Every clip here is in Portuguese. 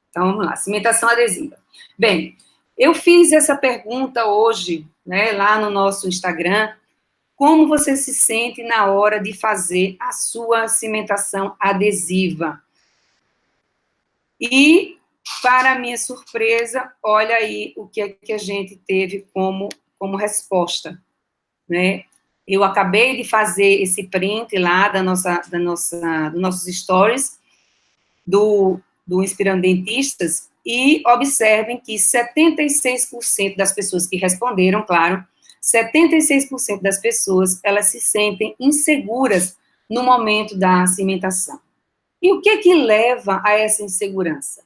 Então, vamos lá, cimentação adesiva. Bem, eu fiz essa pergunta hoje, né, lá no nosso Instagram, como você se sente na hora de fazer a sua cimentação adesiva? E, para minha surpresa, olha aí o que é que a gente teve como resposta, né? Eu acabei de fazer esse print lá dos nossos stories, do Inspirando Dentistas, e observem que 76% das pessoas que responderam, claro, 76% das pessoas, elas se sentem inseguras no momento da cimentação. E o que leva a essa insegurança?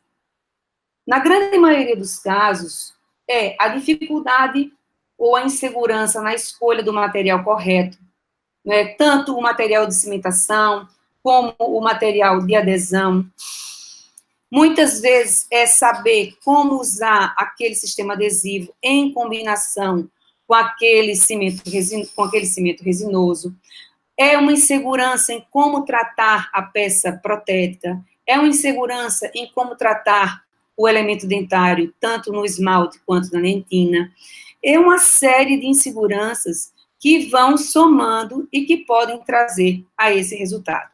Na grande maioria dos casos, é a dificuldade ou a insegurança na escolha do material correto, né? Tanto o material de cimentação, como o material de adesão. Muitas vezes é saber como usar aquele sistema adesivo em combinação com aquele cimento resinoso. É uma insegurança em como tratar a peça protética, é uma insegurança em como tratar o elemento dentário, tanto no esmalte quanto na dentina. É uma série de inseguranças que vão somando e que podem trazer a esse resultado.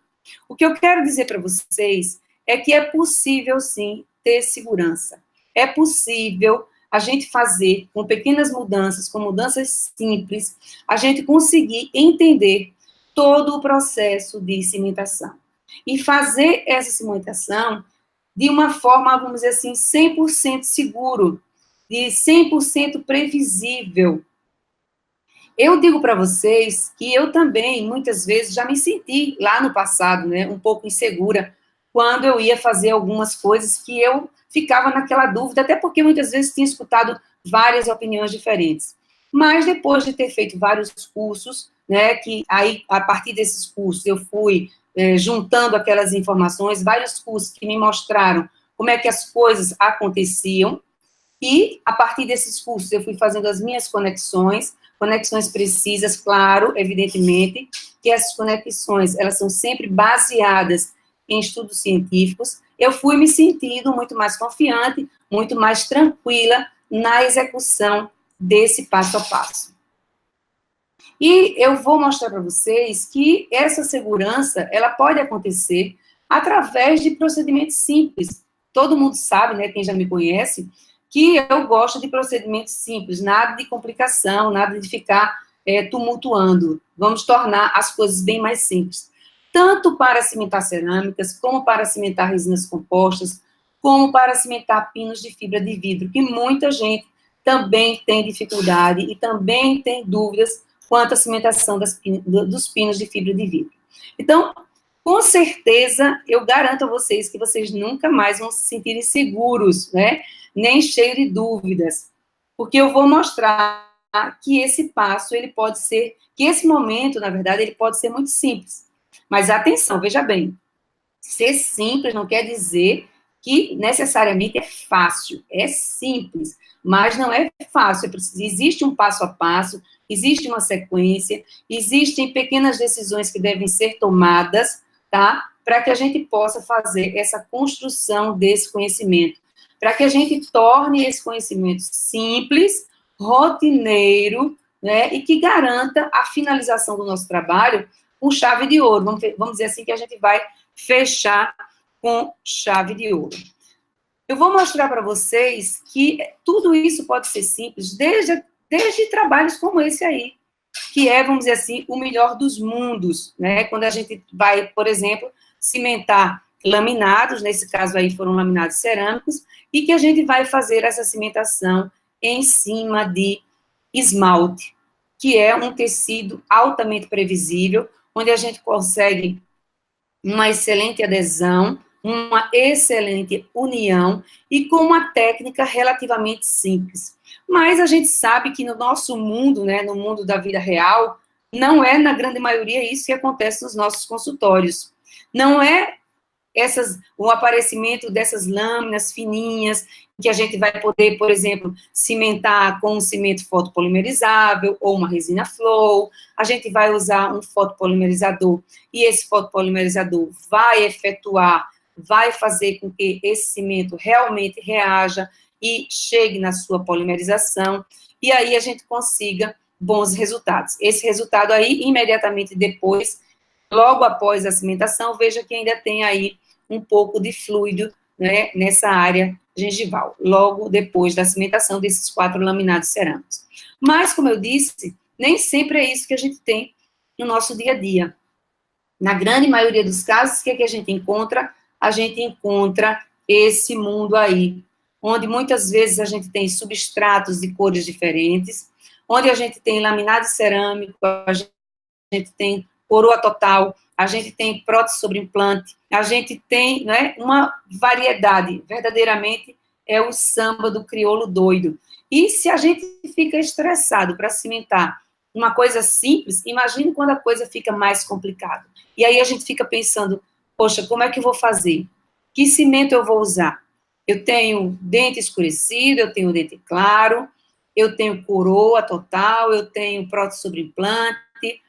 O que eu quero dizer para vocês é que é possível, sim, ter segurança. É possível a gente fazer, com pequenas mudanças, com mudanças simples, a gente conseguir entender todo o processo de cimentação. E fazer essa cimentação de uma forma, vamos dizer assim, 100% seguro, de 100% previsível. Eu digo para vocês que eu também, muitas vezes, já me senti lá no passado, né, um pouco insegura, quando eu ia fazer algumas coisas que eu ficava naquela dúvida, até porque muitas vezes tinha escutado várias opiniões diferentes. Mas depois de ter feito vários cursos, né, que aí, a partir desses cursos, eu fui juntando aquelas informações, vários cursos que me mostraram como é que as coisas aconteciam, e a partir desses cursos eu fui fazendo as minhas conexões precisas, claro, evidentemente, que essas conexões, elas são sempre baseadas em estudos científicos. Eu fui me sentindo muito mais confiante, muito mais tranquila na execução desse passo a passo. E eu vou mostrar para vocês que essa segurança, ela pode acontecer através de procedimentos simples. Todo mundo sabe, né, quem já me conhece, que eu gosto de procedimentos simples, nada de complicação, nada de ficar tumultuando. Vamos tornar as coisas bem mais simples. Tanto para cimentar cerâmicas, como para cimentar resinas compostas, como para cimentar pinos de fibra de vidro, que muita gente também tem dificuldade e também tem dúvidas quanto à cimentação dos pinos de fibra de vidro. Então, com certeza, eu garanto a vocês que vocês nunca mais vão se sentir seguros, né? Nem cheio de dúvidas, porque eu vou mostrar que esse passo, ele pode ser, que esse momento, na verdade, ele pode ser muito simples. Mas atenção, veja bem, ser simples não quer dizer que necessariamente é fácil, é simples, mas não é fácil, existe um passo a passo, existe uma sequência, existem pequenas decisões que devem ser tomadas, tá? Para que a gente possa fazer essa construção desse conhecimento, para que a gente torne esse conhecimento simples, rotineiro, né, e que garanta a finalização do nosso trabalho com chave de ouro. Vamos dizer assim que a gente vai fechar com chave de ouro. Eu vou mostrar para vocês que tudo isso pode ser simples, desde trabalhos como esse aí, que é, vamos dizer assim, o melhor dos mundos, né? Quando a gente vai, por exemplo, cimentar laminados, nesse caso aí foram laminados cerâmicos, e que a gente vai fazer essa cimentação em cima de esmalte, que é um tecido altamente previsível, onde a gente consegue uma excelente adesão, uma excelente união e com uma técnica relativamente simples. Mas a gente sabe que no nosso mundo, né, no mundo da vida real, não é, na grande maioria, isso que acontece nos nossos consultórios. Não é o aparecimento dessas lâminas fininhas, que a gente vai poder, por exemplo, cimentar com um cimento fotopolimerizável ou uma resina flow. A gente vai usar um fotopolimerizador e esse fotopolimerizador vai efetuar vai fazer com que esse cimento realmente reaja e chegue na sua polimerização, e aí a gente consiga bons resultados. Esse resultado aí, imediatamente depois, logo após a cimentação, veja que ainda tem aí um pouco de fluido, né, nessa área gengival, logo depois da cimentação desses 4 laminados cerâmicos. Mas, como eu disse, nem sempre é isso que a gente tem no nosso dia a dia. Na grande maioria dos casos, o que é que a gente encontra? A gente encontra esse mundo aí, onde muitas vezes a gente tem substratos de cores diferentes, onde a gente tem laminado cerâmico, a gente tem coroa total, a gente tem prótese sobre implante, a gente tem, né, uma variedade, verdadeiramente é o samba do crioulo doido. E se a gente fica estressado para cimentar uma coisa simples, imagine quando a coisa fica mais complicada. E aí a gente fica pensando, poxa, como é que eu vou fazer? Que cimento eu vou usar? Eu tenho dente escurecido, eu tenho dente claro, eu tenho coroa total, eu tenho prótese sobre implante,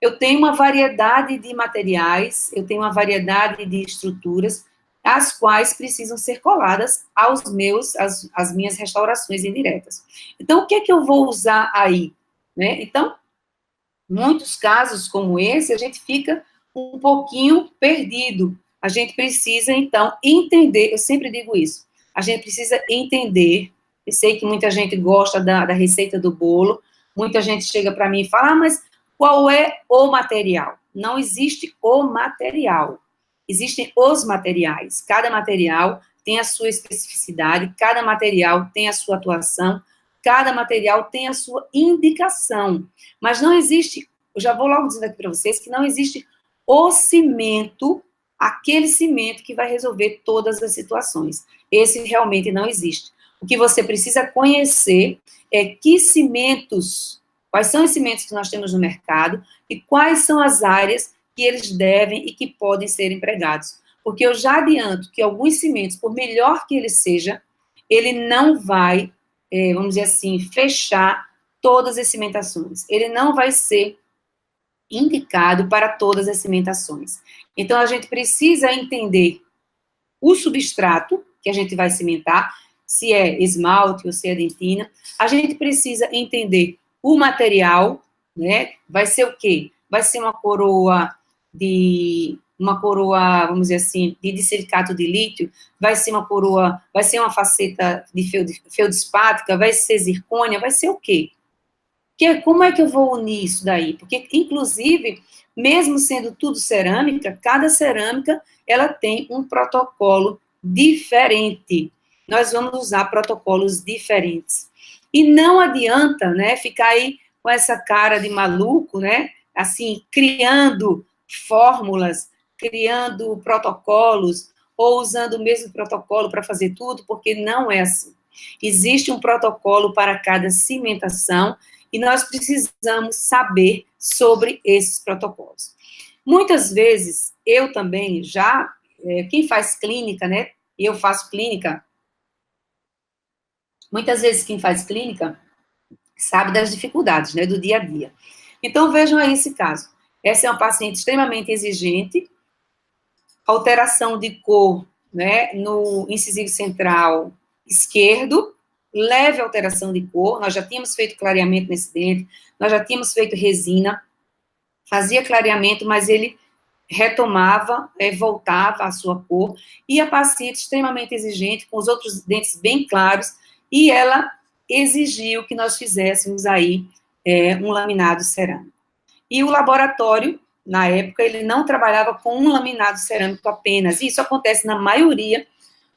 eu tenho uma variedade de materiais, eu tenho uma variedade de estruturas, as quais precisam ser coladas às minhas restaurações indiretas. Então, o que é que eu vou usar aí? Né? Então, muitos casos como esse, a gente fica um pouquinho perdido. A gente precisa, então, entender, eu sempre digo isso, a gente precisa entender, eu sei que muita gente gosta da receita do bolo, muita gente chega para mim e fala, mas qual é o material? Não existe o material, existem os materiais, cada material tem a sua especificidade, cada material tem a sua atuação, cada material tem a sua indicação, mas não existe, eu já vou logo dizendo aqui para vocês, que não existe o cimento, aquele cimento que vai resolver todas as situações. Esse realmente não existe. O que você precisa conhecer é que cimentos, quais são os cimentos que nós temos no mercado e quais são as áreas que eles devem e que podem ser empregados. Porque eu já adianto que alguns cimentos, por melhor que ele seja, ele não vai, vamos dizer assim, fechar todas as cimentações. Ele não vai ser indicado para todas as cimentações. Então, a gente precisa entender o substrato que a gente vai cimentar, se é esmalte ou se é dentina. A gente precisa entender o material, né? Vai ser o quê? Vai ser uma coroa, vamos dizer assim, de silicato de lítio, vai ser uma coroa, vai ser uma faceta de feldspática, vai ser zircônia, vai ser o quê? Como é que eu vou unir isso daí? Porque, inclusive, mesmo sendo tudo cerâmica, cada cerâmica, ela tem um protocolo diferente. Nós vamos usar protocolos diferentes. E não adianta, né, ficar aí com essa cara de maluco, né, assim, criando fórmulas, criando protocolos, ou usando o mesmo protocolo para fazer tudo, porque não é assim. Existe um protocolo para cada cimentação, e nós precisamos saber sobre esses protocolos. Muitas vezes, eu também quem faz clínica, né, eu faço clínica, muitas vezes quem faz clínica sabe das dificuldades, né, do dia a dia. Então, vejam aí esse caso. Essa é uma paciente extremamente exigente, alteração de cor, né, no incisivo central esquerdo, leve alteração de cor, nós já tínhamos feito clareamento nesse dente, nós já tínhamos feito resina, fazia clareamento, mas ele retomava, voltava à sua cor, e a paciente extremamente exigente, com os outros dentes bem claros, e ela exigiu que nós fizéssemos aí um laminado cerâmico. E o laboratório, na época, ele não trabalhava com um laminado cerâmico apenas, e isso acontece na maioria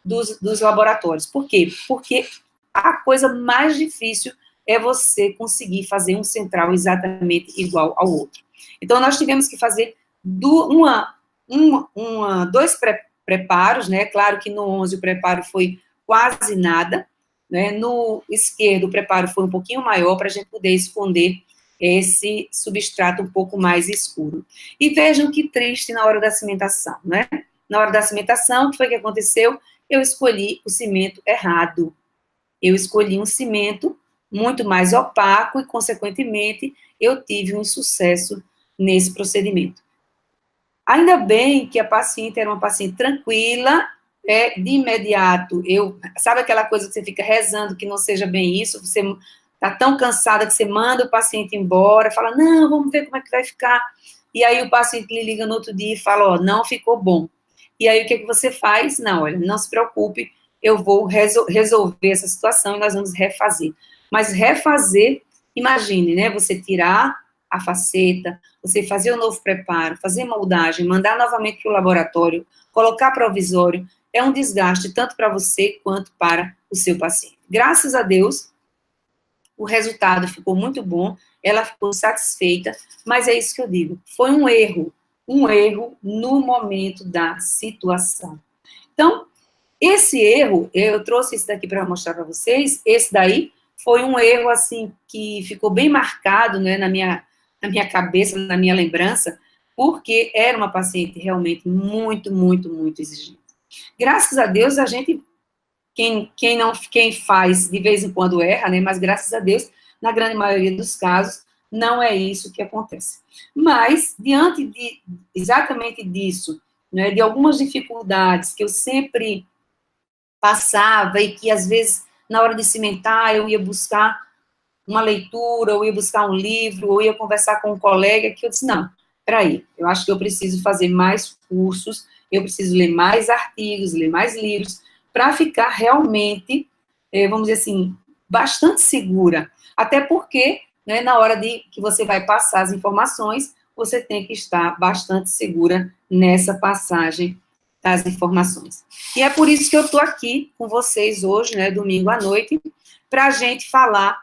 dos laboratórios. Por quê? Porque a coisa mais difícil é você conseguir fazer um central exatamente igual ao outro. Então, nós tivemos que fazer dois preparos, né? Claro que no 11 o preparo foi quase nada, né? No esquerdo o preparo foi um pouquinho maior para a gente poder esconder esse substrato um pouco mais escuro. E vejam que triste na hora da cimentação, né? Na hora da cimentação, o que foi que aconteceu? Eu escolhi o cimento errado. Eu escolhi um cimento muito mais opaco e, consequentemente, eu tive um insucesso nesse procedimento. Ainda bem que a paciente era uma paciente tranquila, de imediato, sabe aquela coisa que você fica rezando que não seja bem isso, você está tão cansada que você manda o paciente embora, fala, não, vamos ver como é que vai ficar, e aí o paciente lhe liga no outro dia e fala, ó, não ficou bom. E aí o que você faz? Não, olha, não se preocupe, eu vou resolver essa situação e nós vamos refazer. Mas refazer, imagine, né, você tirar a faceta, você fazer o novo preparo, fazer moldagem, mandar novamente para o laboratório, colocar provisório, é um desgaste tanto para você quanto para o seu paciente. Graças a Deus, o resultado ficou muito bom, ela ficou satisfeita, mas é isso que eu digo, foi um erro no momento da situação. Então, esse erro, eu trouxe isso daqui para mostrar para vocês, esse daí foi um erro, assim, que ficou bem marcado, né, na minha cabeça, na minha lembrança, porque era uma paciente realmente muito, muito, muito exigente. Graças a Deus, a gente, quem faz, de vez em quando erra, né, mas graças a Deus, na grande maioria dos casos, não é isso que acontece. Mas, diante de exatamente disso, né, de algumas dificuldades que eu sempre passava e que, às vezes, na hora de cimentar, eu ia buscar uma leitura, ou ia buscar um livro, ou ia conversar com um colega, que eu disse, não, peraí, eu acho que eu preciso fazer mais cursos, eu preciso ler mais artigos, ler mais livros, para ficar realmente, vamos dizer assim, bastante segura. Até porque, né, na hora de que você vai passar as informações, você tem que estar bastante segura nessa passagem das informações. E é por isso que eu estou aqui com vocês hoje, né, domingo à noite, para a gente falar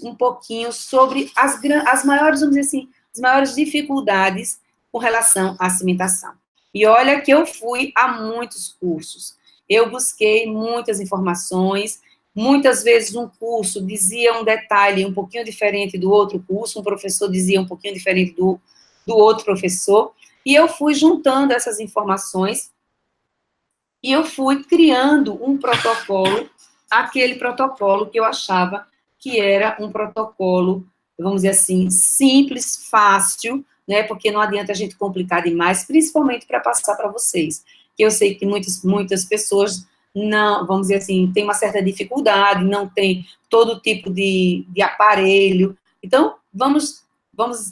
um pouquinho sobre as maiores, vamos dizer assim, as maiores dificuldades com relação à cimentação. E olha que eu fui a muitos cursos, eu busquei muitas informações, muitas vezes um curso dizia um detalhe um pouquinho diferente do outro curso, um professor dizia um pouquinho diferente do outro professor, e eu fui juntando essas informações e eu fui criando um protocolo, aquele protocolo que eu achava que era um protocolo, vamos dizer assim, simples, fácil, né, porque não adianta a gente complicar demais, principalmente para passar para vocês, que eu sei que muitas pessoas não, vamos dizer assim, tem uma certa dificuldade, não tem todo tipo de aparelho, então, vamos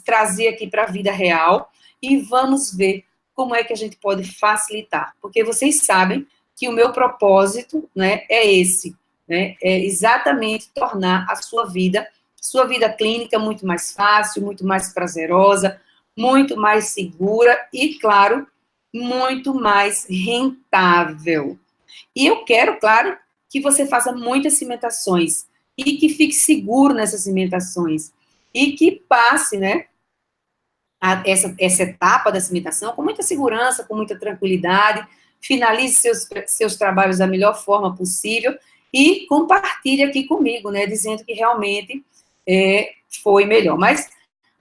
trazer aqui para a vida real e vamos ver como é que a gente pode facilitar, porque vocês sabem que o meu propósito, né, é esse, né, é exatamente tornar a sua vida clínica muito mais fácil, muito mais prazerosa, muito mais segura e, claro, muito mais rentável. E eu quero, claro, que você faça muitas cimentações e que fique seguro nessas cimentações e que passe, né, essa etapa da cimentação com muita segurança, com muita tranquilidade, finalize seus trabalhos da melhor forma possível e compartilhe aqui comigo, né, dizendo que realmente foi melhor. Mas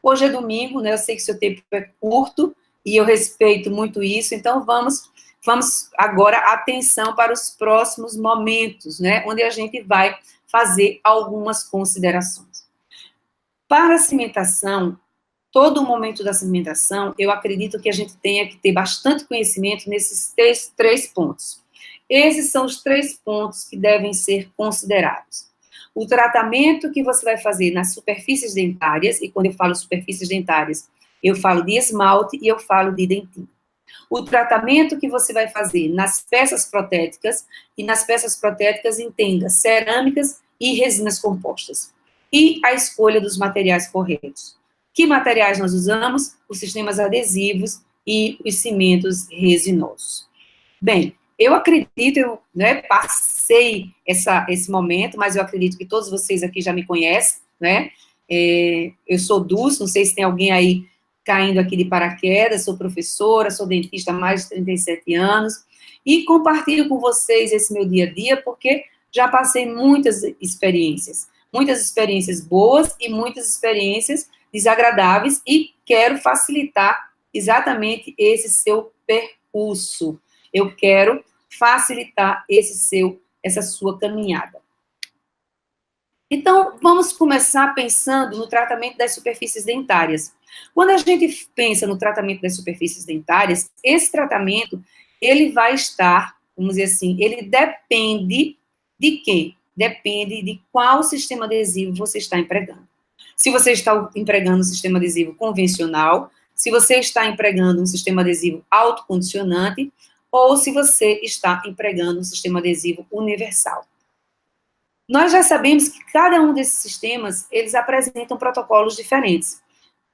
hoje é domingo, né, eu sei que seu tempo é curto e eu respeito muito isso, então vamos agora atenção para os próximos momentos, né, onde a gente vai fazer algumas considerações. Para a cimentação, todo o momento da cimentação, eu acredito que a gente tenha que ter bastante conhecimento nesses três pontos. Esses são os 3 pontos que devem ser considerados. O tratamento que você vai fazer nas superfícies dentárias, e quando eu falo superfícies dentárias, eu falo de esmalte e eu falo de dentina. O tratamento que você vai fazer nas peças protéticas, e nas peças protéticas entenda cerâmicas e resinas compostas. E a escolha dos materiais corretos. Que materiais nós usamos? Os sistemas adesivos e os cimentos resinosos. Bem, eu acredito, eu, né, passei esse momento, mas eu acredito que todos vocês aqui já me conhecem, né? Eu sou Dulce, não sei se tem alguém aí caindo aqui de paraquedas, sou professora, sou dentista há mais de 37 anos, e compartilho com vocês esse meu dia a dia, porque já passei muitas experiências boas e muitas experiências desagradáveis, e quero facilitar exatamente esse seu percurso. Eu quero facilitar essa sua caminhada. Então, vamos começar pensando no tratamento das superfícies dentárias. Quando a gente pensa no tratamento das superfícies dentárias, esse tratamento, ele vai estar, vamos dizer assim, ele depende de quê? Depende de qual sistema adesivo você está empregando. Se você está empregando um sistema adesivo convencional, se você está empregando um sistema adesivo autocondicionante, ou se você está empregando um sistema adesivo universal. Nós já sabemos que cada um desses sistemas, eles apresentam protocolos diferentes.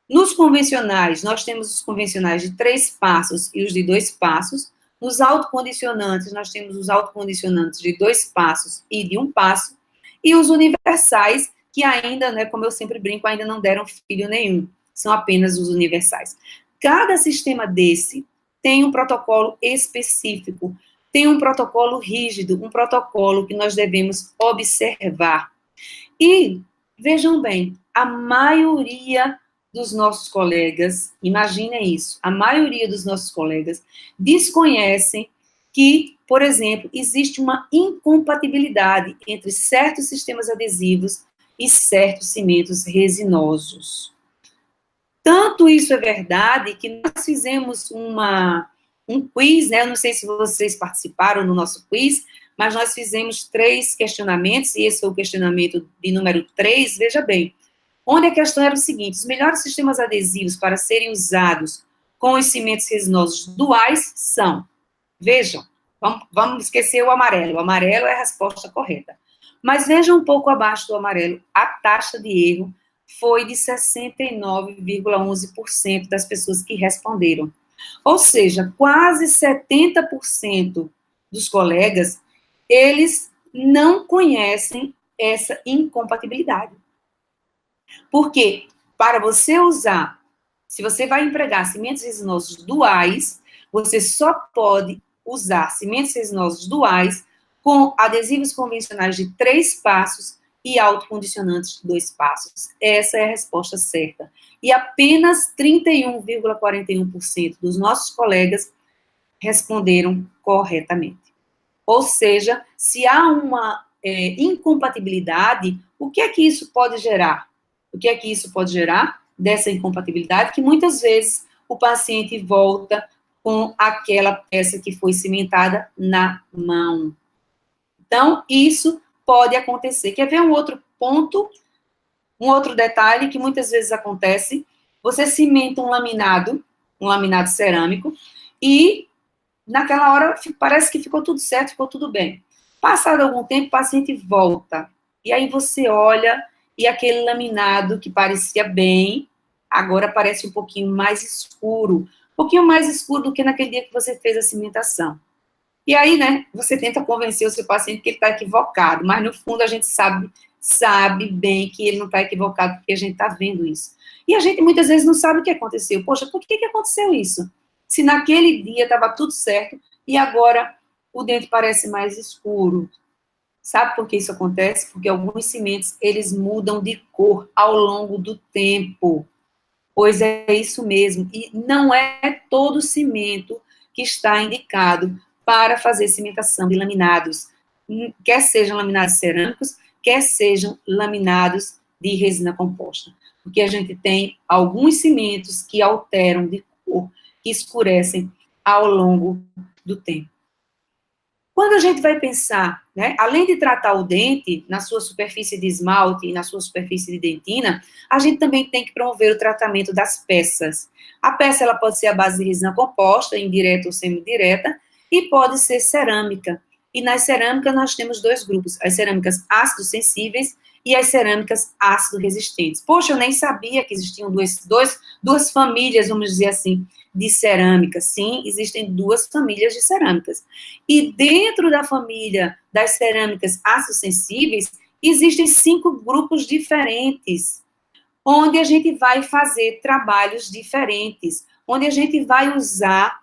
Nos convencionais, nós temos os convencionais de 3 passos e os de 2 passos. Nos autocondicionantes, nós temos os autocondicionantes de 2 passos e de 1 passo. E os universais, que ainda, né, como eu sempre brinco, ainda não deram filho nenhum. São apenas os universais. Cada sistema desse tem um protocolo específico, tem um protocolo rígido, um protocolo que nós devemos observar. E, vejam bem, a maioria dos nossos colegas, imaginem isso, a maioria dos nossos colegas desconhecem que, por exemplo, existe uma incompatibilidade entre certos sistemas adesivos e certos cimentos resinosos. Tanto isso é verdade que nós fizemos um quiz, né? Eu não sei se vocês participaram no nosso quiz, mas nós fizemos 3 questionamentos, e esse foi o questionamento de número 3, veja bem, onde a questão era o seguinte: os melhores sistemas adesivos para serem usados com os cimentos resinosos duais são, vejam, vamos esquecer o amarelo é a resposta correta, mas vejam um pouco abaixo do amarelo, a taxa de erro foi de 69,11% das pessoas que responderam. Ou seja, quase 70% dos colegas, eles não conhecem essa incompatibilidade. Porque, para você usar, se você vai empregar cimentos resinosos duais, você só pode usar cimentos resinosos duais com adesivos convencionais de 3 passos e autocondicionantes de 2 passos. Essa é a resposta certa. E apenas 31,41% dos nossos colegas responderam corretamente. Ou seja, se há uma incompatibilidade, o que é que isso pode gerar? O que é que isso pode gerar dessa incompatibilidade? Que muitas vezes o paciente volta com aquela peça que foi cimentada na mão. Então, isso pode acontecer. Quer ver um outro ponto, um outro detalhe que muitas vezes acontece? Você cimenta um laminado cerâmico, e naquela hora parece que ficou tudo certo, ficou tudo bem. Passado algum tempo, o paciente volta, e aí você olha, e aquele laminado que parecia bem, agora parece um pouquinho mais escuro do que naquele dia que você fez a cimentação. E aí, né, você tenta convencer o seu paciente que ele está equivocado, mas no fundo a gente sabe bem que ele não está equivocado, porque a gente está vendo isso. E a gente muitas vezes não sabe o que aconteceu. Poxa, por que aconteceu isso? Se naquele dia estava tudo certo e agora o dente parece mais escuro. Sabe por que isso acontece? Porque alguns cimentos, eles mudam de cor ao longo do tempo. Pois é isso mesmo. E não é todo cimento que está indicado para fazer cimentação de laminados, quer sejam laminados cerâmicos, quer sejam laminados de resina composta. Porque a gente tem alguns cimentos que alteram de cor, que escurecem ao longo do tempo. Quando a gente vai pensar, né, além de tratar o dente na sua superfície de esmalte e na sua superfície de dentina, a gente também tem que promover o tratamento das peças. A peça ela pode ser à base de resina composta, indireta ou semidireta, e pode ser cerâmica. E nas cerâmicas nós temos 2 grupos, as cerâmicas ácido sensíveis e as cerâmicas ácido resistentes. Poxa, eu nem sabia que existiam duas famílias, vamos dizer assim, de cerâmica. Sim, existem 2 famílias de cerâmicas. E dentro da família das cerâmicas ácido sensíveis, existem 5 grupos diferentes, onde a gente vai fazer trabalhos diferentes, onde a gente vai usar,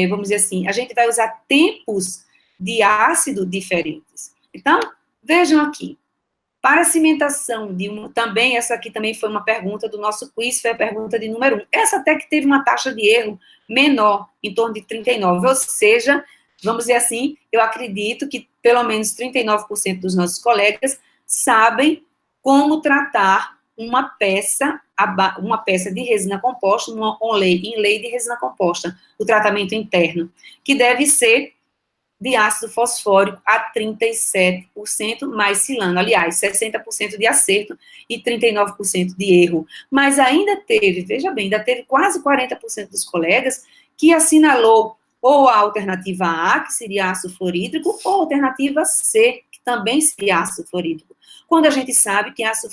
vamos dizer assim, a gente vai usar tempos de ácido diferentes. Então, vejam aqui, para a cimentação também, essa aqui também foi uma pergunta do nosso quiz, foi a pergunta de número 1. Essa até que teve uma taxa de erro menor, em torno de 39, ou seja, vamos dizer assim, eu acredito que pelo menos 39% dos nossos colegas sabem como tratar uma peça de resina composta, uma inlay de resina composta, o tratamento interno, que deve ser de ácido fosfórico a 37% mais silano. Aliás, 60% de acerto e 39% de erro. Mas ainda teve, veja bem, ainda teve quase 40% dos colegas que assinalou ou a alternativa A, que seria ácido fluorídrico, ou a alternativa C, que também seria ácido fluorídrico. Quando a gente sabe que ácido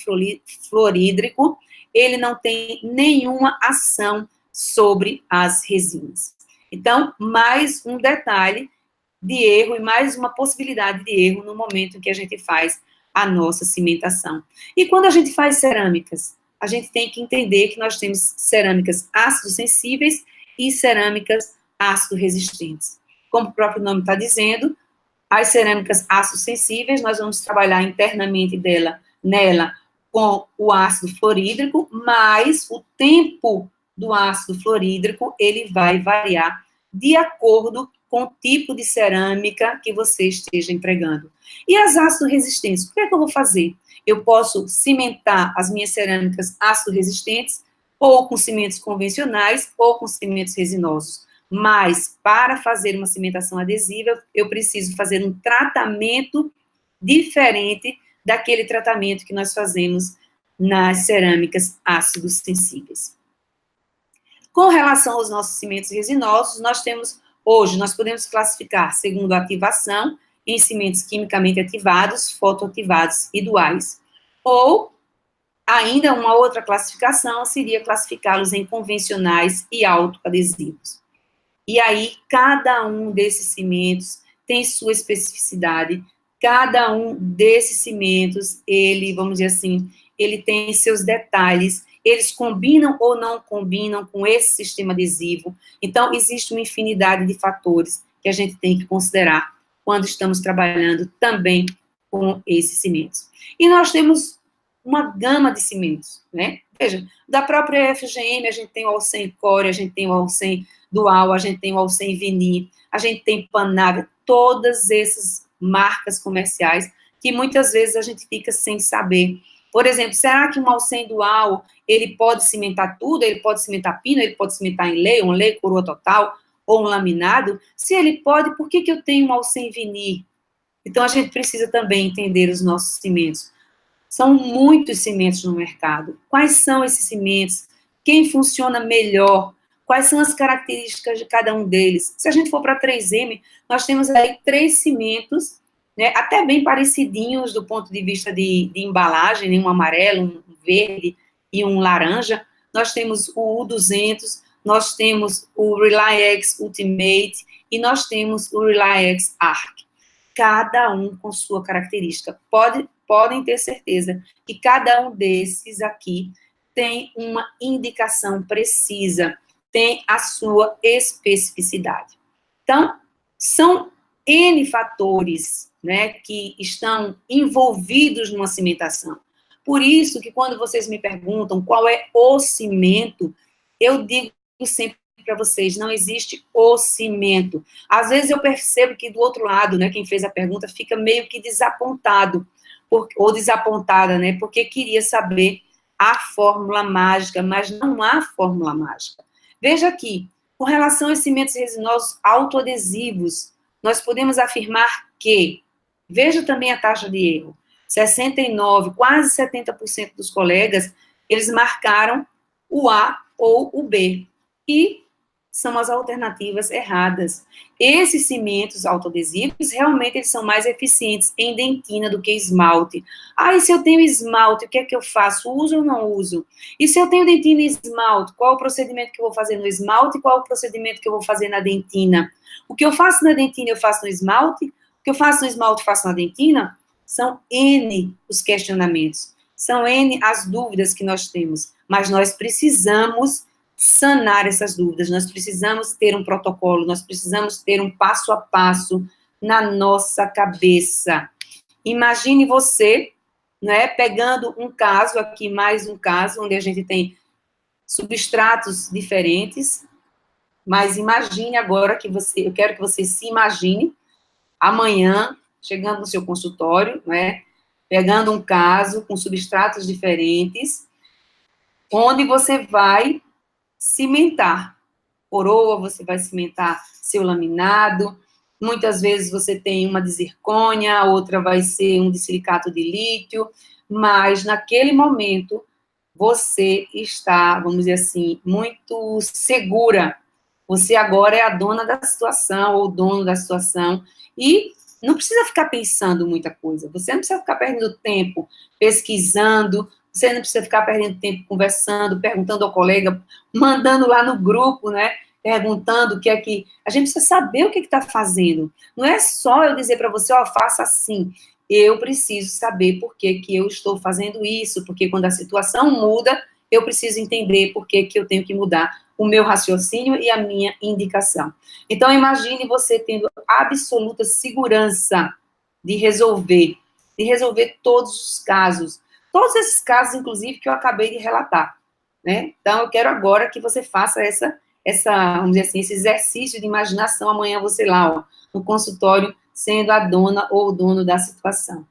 fluorídrico, ele não tem nenhuma ação sobre as resinas. Então, mais um detalhe de erro e mais uma possibilidade de erro no momento em que a gente faz a nossa cimentação. E quando a gente faz cerâmicas, a gente tem que entender que nós temos cerâmicas ácido sensíveis e cerâmicas ácido resistentes. Como o próprio nome está dizendo, as cerâmicas ácido sensíveis, nós vamos trabalhar internamente nela com o ácido fluorídrico, mas o tempo do ácido fluorídrico, ele vai variar de acordo com o tipo de cerâmica que você esteja empregando. E as ácido resistentes, o que é que eu vou fazer? Eu posso cimentar as minhas cerâmicas ácido resistentes ou com cimentos convencionais ou com cimentos resinosos. Mas, para fazer uma cimentação adesiva, eu preciso fazer um tratamento diferente daquele tratamento que nós fazemos nas cerâmicas ácidos sensíveis. Com relação aos nossos cimentos resinosos, hoje, nós podemos classificar, segundo a ativação, em cimentos quimicamente ativados, fotoativados e duais. Ou, ainda uma outra classificação seria classificá-los em convencionais e autoadesivos. E aí, cada um desses cimentos tem sua especificidade, cada um desses cimentos, ele, vamos dizer assim, ele tem seus detalhes, eles combinam ou não combinam com esse sistema adesivo. Então, existe uma infinidade de fatores que a gente tem que considerar quando estamos trabalhando também com esses cimentos. E nós temos uma gama de cimentos, né? Veja, da própria FGM, a gente tem o Alcem Core, a gente tem o Alcem Dual, a gente tem o Alcem Vini, a gente tem Panave, todas essas marcas comerciais que muitas vezes a gente fica sem saber. Por exemplo, será que um Alcem Dual, ele pode cimentar tudo? Ele pode cimentar pino, ele pode cimentar um lei, coroa total, ou um laminado? Se ele pode, por que eu tenho um Alcem Vini? Então, a gente precisa também entender os nossos cimentos. São muitos cimentos no mercado. Quais são esses cimentos? Quem funciona melhor? Quais são as características de cada um deles? Se a gente for para 3M, nós temos aí 3 cimentos, né, até bem parecidinhos do ponto de vista de embalagem, né, um amarelo, um verde e um laranja. Nós temos o U200, nós temos o RelyX Ultimate e nós temos o RelyX Arc. Cada um com sua característica. Podem ter certeza que cada um desses aqui tem uma indicação precisa, tem a sua especificidade. Então, são N fatores, né, que estão envolvidos numa cimentação. Por isso que quando vocês me perguntam qual é o cimento, eu digo sempre para vocês, não existe o cimento. Às vezes eu percebo que do outro lado, né, quem fez a pergunta fica meio que desapontado, ou desapontada, né, porque queria saber a fórmula mágica, mas não há fórmula mágica. Veja aqui, com relação aos cimentos resinosos autoadesivos, nós podemos afirmar que, veja também a taxa de erro, 69%, quase 70% dos colegas, eles marcaram o A ou o B, e são as alternativas erradas. Esses cimentos autoadesivos, realmente, eles são mais eficientes em dentina do que esmalte. Ah, e se eu tenho esmalte, o que é que eu faço? Uso ou não uso? E se eu tenho dentina e esmalte, qual o procedimento que eu vou fazer no esmalte e qual o procedimento que eu vou fazer na dentina? O que eu faço na dentina, eu faço no esmalte? O que eu faço no esmalte, eu faço na dentina? São N os questionamentos, são N as dúvidas que nós temos, mas nós precisamos sanar essas dúvidas, nós precisamos ter um protocolo, nós precisamos ter um passo a passo na nossa cabeça. Imagine você, né, pegando um caso aqui, mais um caso, onde a gente tem substratos diferentes, mas imagine agora eu quero que você se imagine amanhã, chegando no seu consultório, né, pegando um caso com substratos diferentes, onde você vai cimentar. Coroa, você vai cimentar seu laminado. Muitas vezes você tem uma de zircônia, outra vai ser um de silicato de lítio, mas naquele momento você está, vamos dizer assim, muito segura. Você agora é a dona da situação, ou dono da situação, e não precisa ficar pensando muita coisa. Você não precisa ficar perdendo tempo pesquisando, você não precisa ficar perdendo tempo conversando, perguntando ao colega, mandando lá no grupo, né? Perguntando o que é que... A gente precisa saber o que está fazendo. Não é só eu dizer para você, ó, faça assim. Eu preciso saber por que eu estou fazendo isso, porque quando a situação muda, eu preciso entender por que eu tenho que mudar o meu raciocínio e a minha indicação. Então, imagine você tendo absoluta segurança de resolver todos os todos esses casos, inclusive, que eu acabei de relatar, né? Então, eu quero agora que você faça vamos dizer assim, esse exercício de imaginação amanhã você lá, ó, no consultório, sendo a dona ou o dono da situação.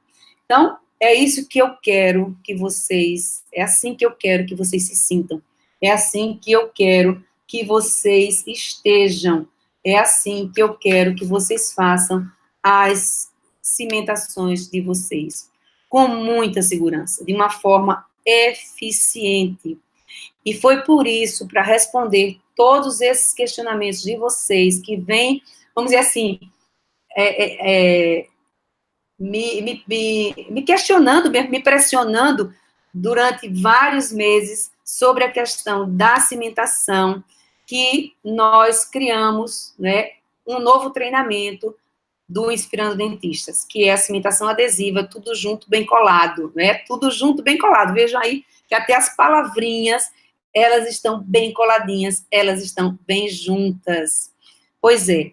Então, é isso que eu quero que vocês, é assim que eu quero que vocês se sintam, é assim que eu quero que vocês estejam, é assim que eu quero que vocês façam as cimentações de vocês, com muita segurança, de uma forma eficiente. E foi por isso, para responder todos esses questionamentos de vocês, que vêm, vamos dizer assim, me questionando, me pressionando durante vários meses sobre a questão da cimentação, que nós criamos, né, um novo treinamento do Inspirando Dentistas, que é a cimentação adesiva, tudo junto, bem colado, né? Tudo junto, bem colado. Vejam aí que até as palavrinhas, elas estão bem coladinhas, elas estão bem juntas. Pois é,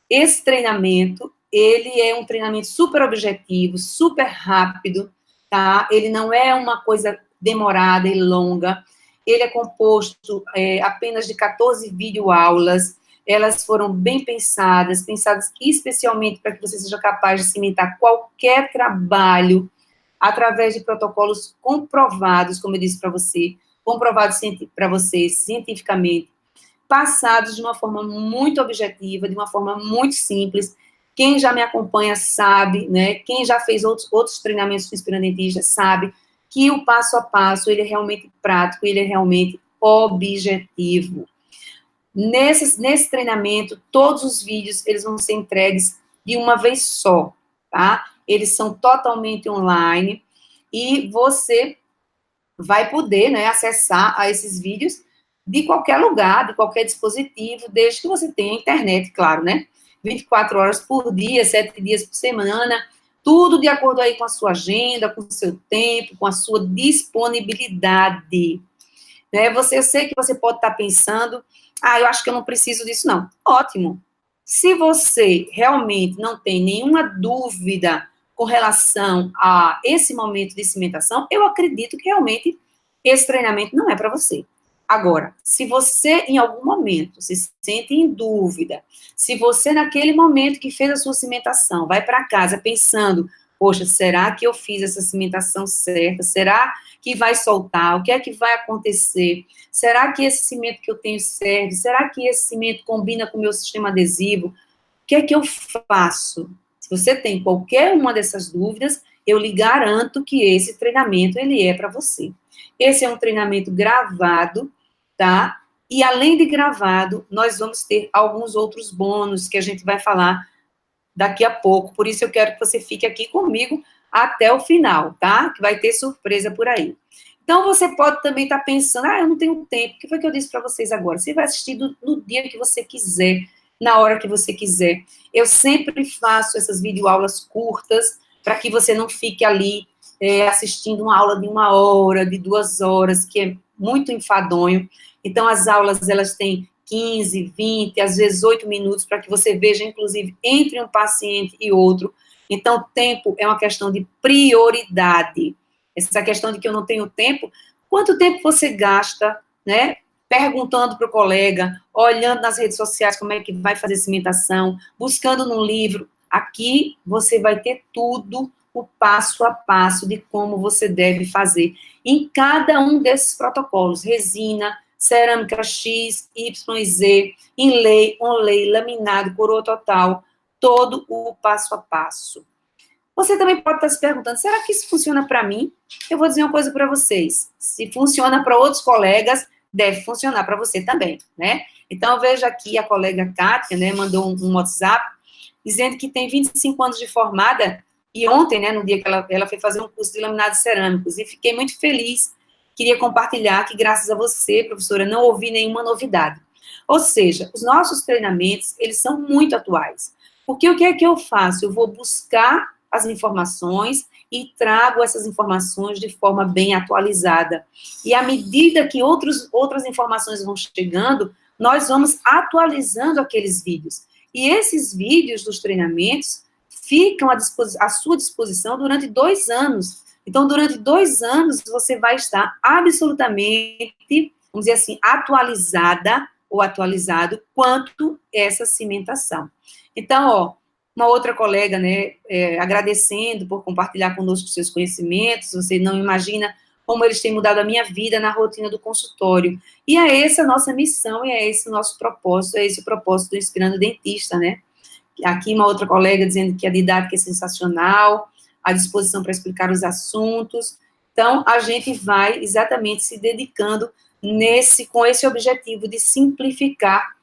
esse treinamento, ele é um treinamento super objetivo, super rápido, tá? Ele não é uma coisa demorada e longa, ele é composto apenas de 14 videoaulas, elas foram bem pensadas especialmente para que você seja capaz de cimentar qualquer trabalho através de protocolos comprovados, como eu disse para você, comprovados para você cientificamente, passados de uma forma muito objetiva, de uma forma muito simples. Quem já me acompanha sabe, né? Quem já fez outros treinamentos com Inspirando Dentista sabe que o passo a passo, ele é realmente prático, ele é realmente objetivo. Nesse treinamento, todos os vídeos, eles vão ser entregues de uma vez só, tá? Eles são totalmente online e você vai poder, né, acessar a esses vídeos de qualquer lugar, de qualquer dispositivo, desde que você tenha internet, claro, né? 24 horas por dia, 7 dias por semana, tudo de acordo aí com a sua agenda, com o seu tempo, com a sua disponibilidade. Né? Eu sei que você pode estar pensando, eu acho que eu não preciso disso, não. Ótimo. Se você realmente não tem nenhuma dúvida com relação a esse momento de cimentação, eu acredito que realmente esse treinamento não é para você. Agora, se você em algum momento se sente em dúvida, se você naquele momento que fez a sua cimentação, vai para casa pensando, poxa, será que eu fiz essa cimentação certa? Será que vai soltar? O que é que vai acontecer? Será que esse cimento que eu tenho serve? Será que esse cimento combina com o meu sistema adesivo? O que é que eu faço? Se você tem qualquer uma dessas dúvidas, eu lhe garanto que esse treinamento, ele é para você. Esse é um treinamento gravado, tá? E além de gravado, nós vamos ter alguns outros bônus que a gente vai falar daqui a pouco. Por isso eu quero que você fique aqui comigo até o final, tá? Que vai ter surpresa por aí. Então, você pode também estar pensando, eu não tenho tempo. O que foi que eu disse para vocês agora? Você vai assistir no dia que você quiser, na hora que você quiser. Eu sempre faço essas videoaulas curtas, para que você não fique ali assistindo uma aula de 1 hora, de 2 horas, que é muito enfadonho. Então, as aulas, elas têm 15, 20, às vezes 8 minutos, para que você veja, inclusive, entre um paciente e outro. Então, tempo é uma questão de prioridade. Essa questão de que eu não tenho tempo, quanto tempo você gasta, né, perguntando para o colega, olhando nas redes sociais como é que vai fazer cimentação, buscando no livro. Aqui você vai ter tudo, o passo a passo de como você deve fazer em cada um desses protocolos, resina, cerâmica X, Y, Z, inlay, onlay, laminado, coroa total, todo o passo a passo. Você também pode estar se perguntando, será que isso funciona para mim? Eu vou dizer uma coisa para vocês, se funciona para outros colegas, deve funcionar para você também, né? Então, veja aqui a colega Kátia, né, mandou um WhatsApp, dizendo que tem 25 anos de formada, e ontem, né, no dia que ela foi fazer um curso de laminados cerâmicos, e fiquei muito feliz, queria compartilhar que, graças a você, professora, não ouvi nenhuma novidade. Ou seja, os nossos treinamentos, eles são muito atuais. Porque o que é que eu faço? Eu vou buscar as informações e trago essas informações de forma bem atualizada. E à medida que outras informações vão chegando, nós vamos atualizando aqueles vídeos. E esses vídeos dos treinamentos ficam à sua disposição durante 2 anos. Então, durante 2 anos, você vai estar absolutamente, vamos dizer assim, atualizada ou atualizado quanto essa cimentação. Então, ó, uma outra colega, né, agradecendo por compartilhar conosco seus conhecimentos, você não imagina como eles têm mudado a minha vida na rotina do consultório. E é essa a nossa missão, e é esse o nosso propósito, é esse o propósito do Inspirando Dentista, né? Aqui uma outra colega dizendo que a didática é sensacional, à disposição para explicar os assuntos. Então, a gente vai exatamente se dedicando com esse objetivo de simplificar,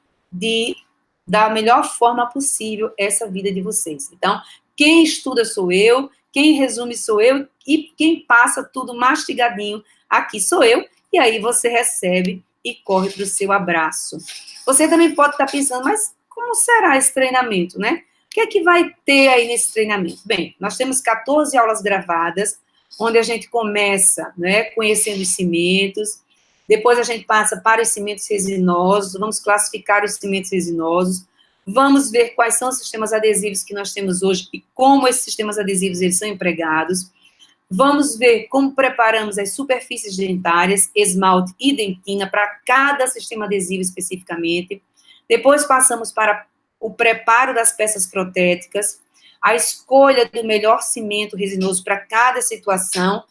da melhor forma possível essa vida de vocês. Então, quem estuda sou eu, quem resume sou eu, e quem passa tudo mastigadinho aqui sou eu, e aí você recebe e corre para o seu abraço. Você também pode estar pensando, mas como será esse treinamento, né? O que é que vai ter aí nesse treinamento? Bem, nós temos 14 aulas gravadas, onde a gente começa, né, conhecendo os cimentos, depois a gente passa para os cimentos resinosos, vamos classificar os cimentos resinosos, vamos ver quais são os sistemas adesivos que nós temos hoje e como esses sistemas adesivos eles são empregados, vamos ver como preparamos as superfícies dentárias, esmalte e dentina para cada sistema adesivo especificamente, depois passamos para o preparo das peças protéticas, a escolha do melhor cimento resinoso para cada situação,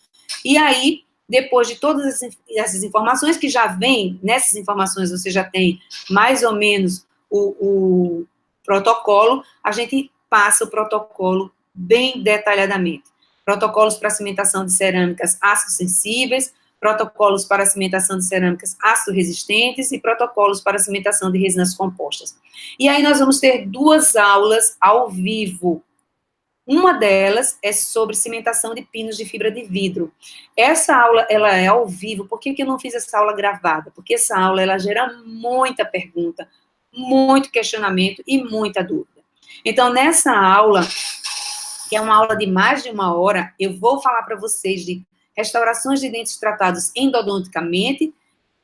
e aí, depois de todas essas informações que já vêm, nessas informações você já tem mais ou menos o protocolo, a gente passa o protocolo bem detalhadamente. Protocolos para cimentação de cerâmicas ácido sensíveis, protocolos para cimentação de cerâmicas ácido resistentes e protocolos para cimentação de resinas compostas. E aí nós vamos ter 2 aulas ao vivo. Uma delas é sobre cimentação de pinos de fibra de vidro. Essa aula, ela é ao vivo. Por que eu não fiz essa aula gravada? Porque essa aula, ela gera muita pergunta, muito questionamento e muita dúvida. Então, nessa aula, que é uma aula de mais de 1 hora, eu vou falar para vocês de restaurações de dentes tratados endodonticamente,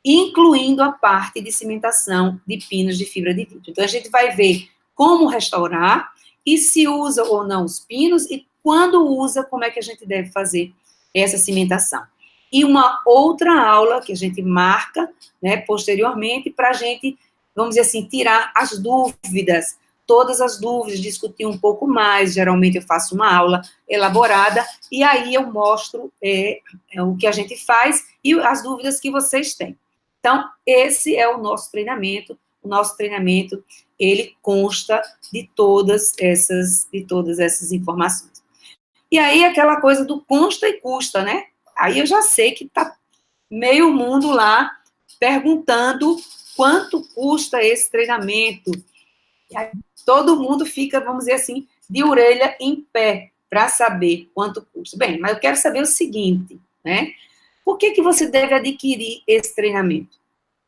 incluindo a parte de cimentação de pinos de fibra de vidro. Então, a gente vai ver como restaurar, e se usa ou não os pinos, e quando usa, como é que a gente deve fazer essa cimentação. E uma outra aula que a gente marca, né, posteriormente, para a gente, vamos dizer assim, tirar as dúvidas, todas as dúvidas, discutir um pouco mais. Geralmente eu faço uma aula elaborada, e aí eu mostro o que a gente faz e as dúvidas que vocês têm. Então, esse é o nosso treinamento. O nosso treinamento, ele consta de todas essas informações. E aí, aquela coisa do consta e custa, né? Aí eu já sei que tá meio mundo lá perguntando quanto custa esse treinamento. E aí, todo mundo fica, vamos dizer assim, de orelha em pé para saber quanto custa. Bem, mas eu quero saber o seguinte, né? Por que você deve adquirir esse treinamento?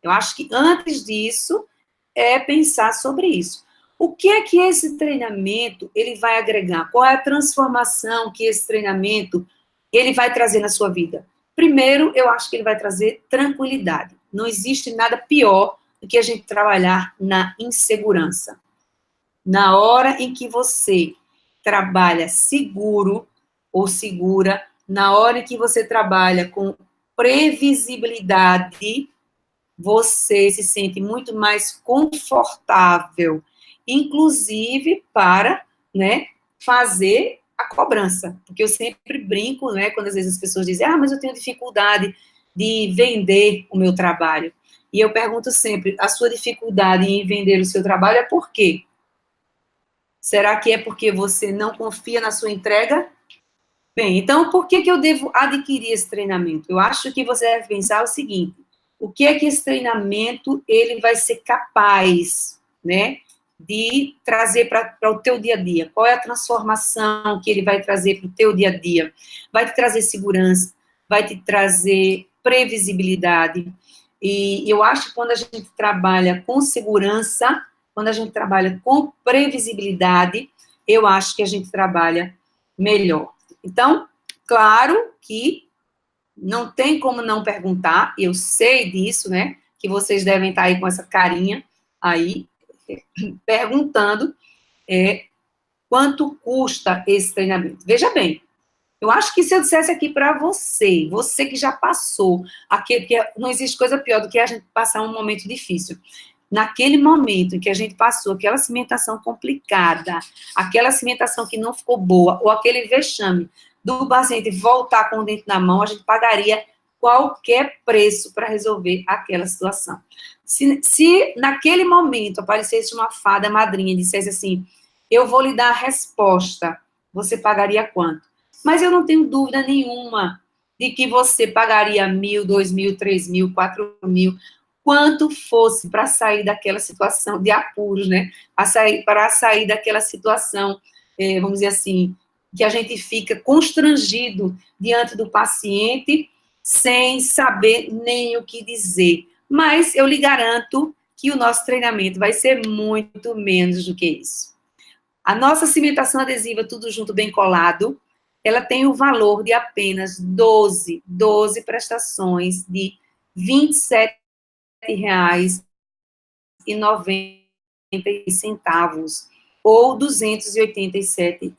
Eu acho que antes disso é pensar sobre isso. O que é que esse treinamento ele vai agregar? Qual é a transformação que esse treinamento ele vai trazer na sua vida? Primeiro, eu acho que ele vai trazer tranquilidade. Não existe nada pior do que a gente trabalhar na insegurança. Na hora em que você trabalha seguro ou segura, na hora em que você trabalha com previsibilidade, você se sente muito mais confortável, inclusive para, né, fazer a cobrança, porque eu sempre brinco, né, quando às vezes as pessoas dizem, mas eu tenho dificuldade de vender o meu trabalho. E eu pergunto sempre, a sua dificuldade em vender o seu trabalho é por quê? Será que é porque você não confia na sua entrega? Bem, então, por que eu devo adquirir esse treinamento? Eu acho que você deve pensar o seguinte, o que é que esse treinamento, ele vai ser capaz, né, de trazer para o teu dia a dia? Qual é a transformação que ele vai trazer para o teu dia a dia? Vai te trazer segurança, vai te trazer previsibilidade, e eu acho que quando a gente trabalha com segurança, quando a gente trabalha com previsibilidade, eu acho que a gente trabalha melhor. Então, claro que não tem como não perguntar, eu sei disso, né, que vocês devem estar aí com essa carinha aí, perguntando quanto custa esse treinamento. Veja bem, eu acho que se eu dissesse aqui para você, você que já passou, aquele, que não existe coisa pior do que a gente passar um momento difícil. Naquele momento em que a gente passou aquela cimentação complicada, aquela cimentação que não ficou boa, ou aquele vexame do paciente voltar com o dente na mão, a gente pagaria qualquer preço para resolver aquela situação. Se naquele momento aparecesse uma fada madrinha e dissesse assim, eu vou lhe dar a resposta, você pagaria quanto? Mas eu não tenho dúvida nenhuma de que você pagaria 1.000, 2.000, 3.000, 4.000, quanto fosse para sair daquela situação de apuros, né? Para sair daquela situação, vamos dizer assim, que a gente fica constrangido diante do paciente, sem saber nem o que dizer. Mas eu lhe garanto que o nosso treinamento vai ser muito menos do que isso. A nossa cimentação adesiva, tudo junto, bem colado, ela tem o valor de apenas 12 prestações de R$ 27,90 ou R$ 287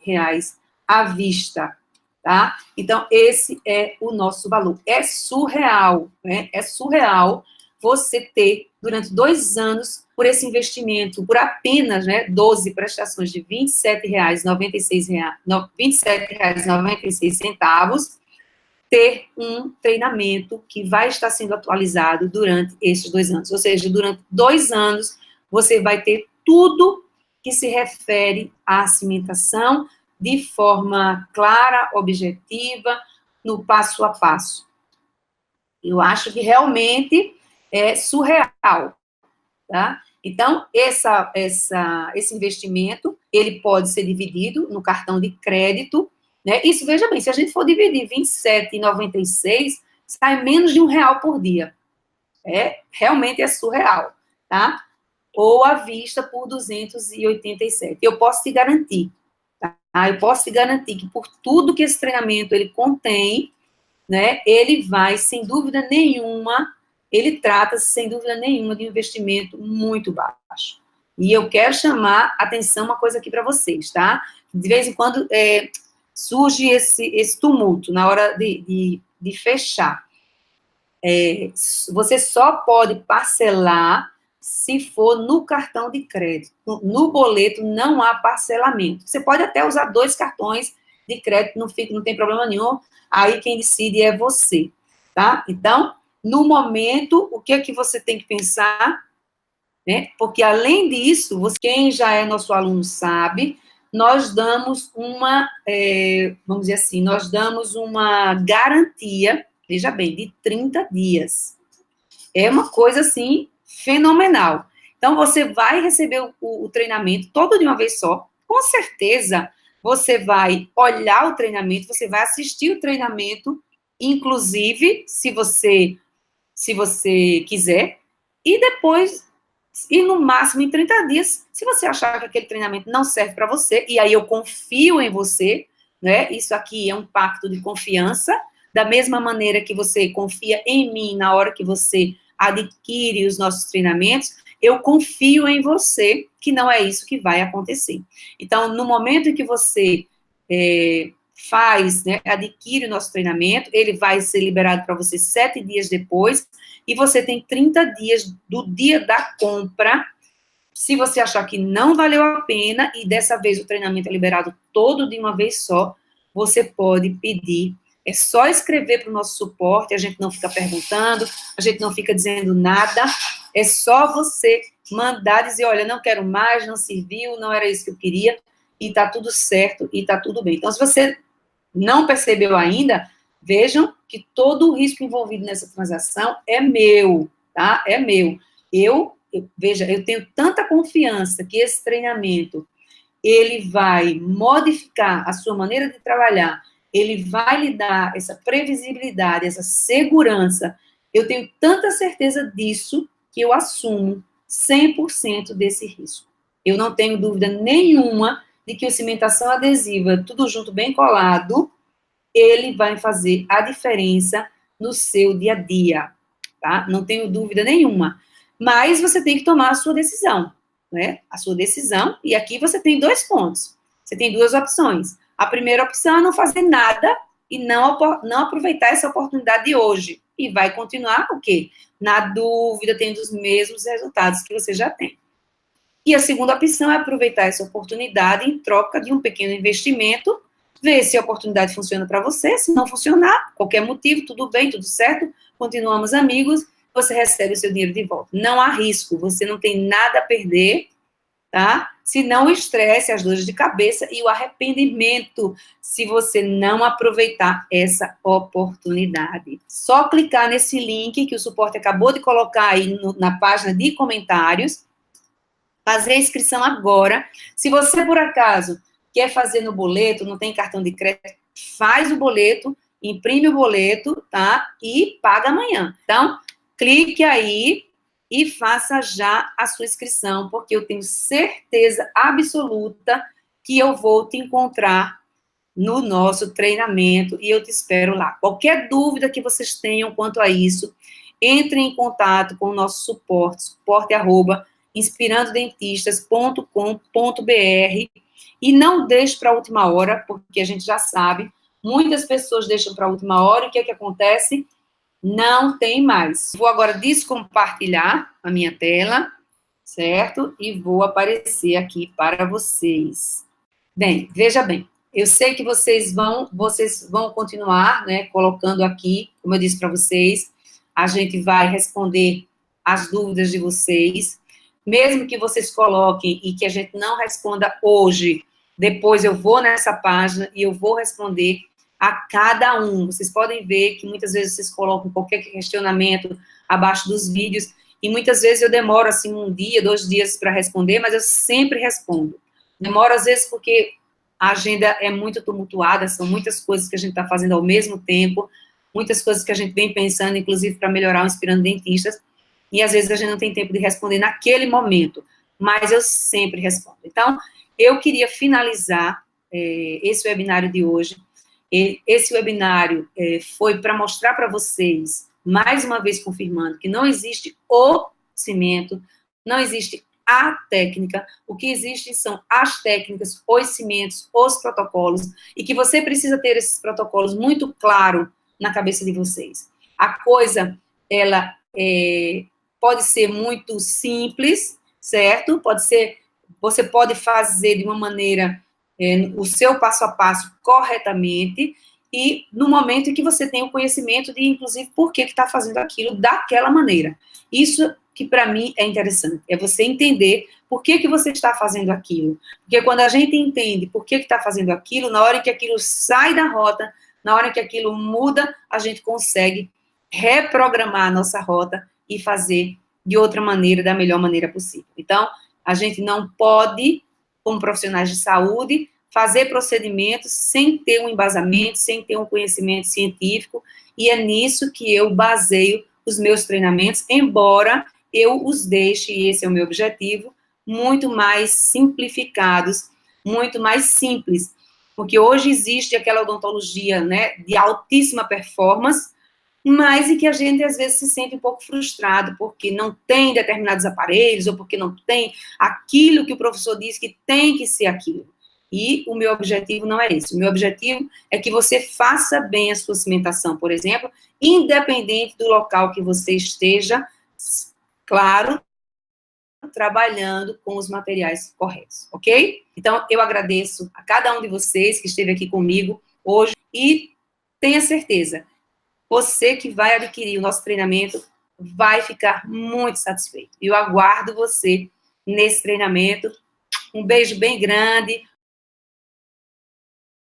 à vista, tá? Então, esse é o nosso valor. É surreal, né? É surreal você ter, durante 2 anos, por esse investimento, por apenas, né, 12 prestações de R$ 27,96, ter um treinamento que vai estar sendo atualizado durante esses 2 anos. Ou seja, durante 2 anos, você vai ter tudo que se refere à cimentação de forma clara, objetiva, no passo a passo. Eu acho que realmente é surreal, tá? Então, esse investimento, ele pode ser dividido no cartão de crédito, né? Isso, veja bem, se a gente for dividir 27,96, sai menos de R$ 1 por dia. Realmente é surreal, tá? Ou à vista por 287. Eu posso te garantir, tá? Eu posso te garantir que por tudo que esse treinamento ele contém, né, ele vai, sem dúvida nenhuma, ele trata-se, sem dúvida nenhuma, de um investimento muito baixo. E eu quero chamar atenção uma coisa aqui para vocês, tá? De vez em quando surge esse tumulto na hora de fechar. Você só pode parcelar se for no cartão de crédito. No boleto não há parcelamento. Você pode até usar 2 cartões de crédito, não tem problema nenhum. Aí quem decide é você, tá? Então, no momento, o que é que você tem que pensar, né? Porque, além disso, quem já é nosso aluno sabe, nós damos vamos dizer assim, nós damos uma garantia, veja bem, de 30 dias. É uma coisa, assim, fenomenal. Então, você vai receber o treinamento todo de uma vez só. Com certeza, você vai olhar o treinamento, você vai assistir o treinamento, inclusive, se você quiser, e depois, e no máximo em 30 dias, se você achar que aquele treinamento não serve para você, e aí eu confio em você, né? Isso aqui é um pacto de confiança, da mesma maneira que você confia em mim na hora que você adquire os nossos treinamentos, eu confio em você que não é isso que vai acontecer. Então, no momento em que você né, adquire o nosso treinamento, ele vai ser liberado para você 7 dias depois, e você tem 30 dias do dia da compra Se você achar que não valeu a pena, e dessa vez o treinamento é liberado todo de uma vez só, você pode pedir. É só escrever para o nosso suporte, a gente não fica perguntando, a gente não fica dizendo nada, é só você mandar dizer, olha, não quero mais, não serviu, não era isso que eu queria, e tá tudo certo, e tá tudo bem. Então, se você não percebeu ainda, vejam que todo o risco envolvido nessa transação é meu, tá? É meu. Veja, eu tenho tanta confiança que esse treinamento, ele vai modificar a sua maneira de trabalhar, ele vai lhe dar essa previsibilidade, essa segurança. Eu tenho tanta certeza disso que eu assumo 100% desse risco. Eu não tenho dúvida nenhuma de que o cimentação adesiva, tudo junto, bem colado, ele vai fazer a diferença no seu dia a dia, tá? Não tenho dúvida nenhuma. Mas você tem que tomar a sua decisão, né? A sua decisão, e aqui você tem 2 pontos. Você tem 2 opções. A primeira opção é não fazer nada e não aproveitar essa oportunidade de hoje. E vai continuar o quê? Na dúvida, tendo os mesmos resultados que você já tem. E a segunda opção é aproveitar essa oportunidade em troca de um pequeno investimento, ver se a oportunidade funciona para você, se não funcionar, qualquer motivo, tudo bem, tudo certo, continuamos amigos, você recebe o seu dinheiro de volta. Não há risco, você não tem nada a perder, tá? Se não o estresse, as dores de cabeça e o arrependimento, se você não aproveitar essa oportunidade. Só clicar nesse link que o suporte acabou de colocar aí na página de comentários, fazer a inscrição agora. Se você, por acaso, quer fazer no boleto, não tem cartão de crédito, faz o boleto, imprime o boleto, tá? E paga amanhã. Então, clique aí e faça já a sua inscrição, porque eu tenho certeza absoluta que eu vou te encontrar no nosso treinamento e eu te espero lá. Qualquer dúvida que vocês tenham quanto a isso, entre em contato com o nosso suporte@inspirandodentistas.com.br e não deixe para a última hora, porque a gente já sabe, muitas pessoas deixam para a última hora e o que é que acontece? Não tem mais. Vou agora descompartilhar a minha tela, certo? E vou aparecer aqui para vocês. Bem, veja bem, eu sei que vocês vão continuar, né, colocando aqui, como eu disse para vocês, a gente vai responder as dúvidas de vocês, mesmo que vocês coloquem e que a gente não responda hoje, depois eu vou nessa página e eu vou responder a cada um. Vocês podem ver que muitas vezes vocês colocam qualquer questionamento abaixo dos vídeos, e muitas vezes eu demoro, assim, 1 dia, 2 dias para responder, mas eu sempre respondo. Demora, às vezes, porque a agenda é muito tumultuada, são muitas coisas que a gente está fazendo ao mesmo tempo, muitas coisas que a gente vem pensando, inclusive, para melhorar o Inspirando Dentistas, e às vezes a gente não tem tempo de responder naquele momento, mas eu sempre respondo. Então, eu queria finalizar esse webinário de hoje. Esse webinário foi para mostrar para vocês, mais uma vez confirmando, que não existe o cimento, não existe a técnica, o que existe são as técnicas, os cimentos, os protocolos, e que você precisa ter esses protocolos muito claro na cabeça de vocês. A coisa, ela pode ser muito simples, certo? Você pode fazer de uma maneira, o seu passo a passo corretamente, e no momento em que você tem o conhecimento de, inclusive, por que está fazendo aquilo daquela maneira. Isso que para mim é interessante, é você entender por que você está fazendo aquilo. Porque quando a gente entende por que está fazendo aquilo, na hora que aquilo sai da rota, na hora que aquilo muda, a gente consegue reprogramar a nossa rota e fazer de outra maneira, da melhor maneira possível. Então, a gente não pode, como profissionais de saúde, fazer procedimentos sem ter um embasamento, sem ter um conhecimento científico, e é nisso que eu baseio os meus treinamentos, embora eu os deixe, e esse é o meu objetivo, muito mais simplificados, muito mais simples, porque hoje existe aquela odontologia, né, de altíssima performance, mas em que a gente, às vezes, se sente um pouco frustrado, porque não tem determinados aparelhos, ou porque não tem aquilo que o professor diz que tem que ser aquilo. E o meu objetivo não é esse. O meu objetivo é que você faça bem a sua cimentação, por exemplo, independente do local que você esteja, claro, trabalhando com os materiais corretos, ok? Então, eu agradeço a cada um de vocês que esteve aqui comigo hoje e tenha certeza, você que vai adquirir o nosso treinamento vai ficar muito satisfeito. Eu aguardo você nesse treinamento. Um beijo bem grande,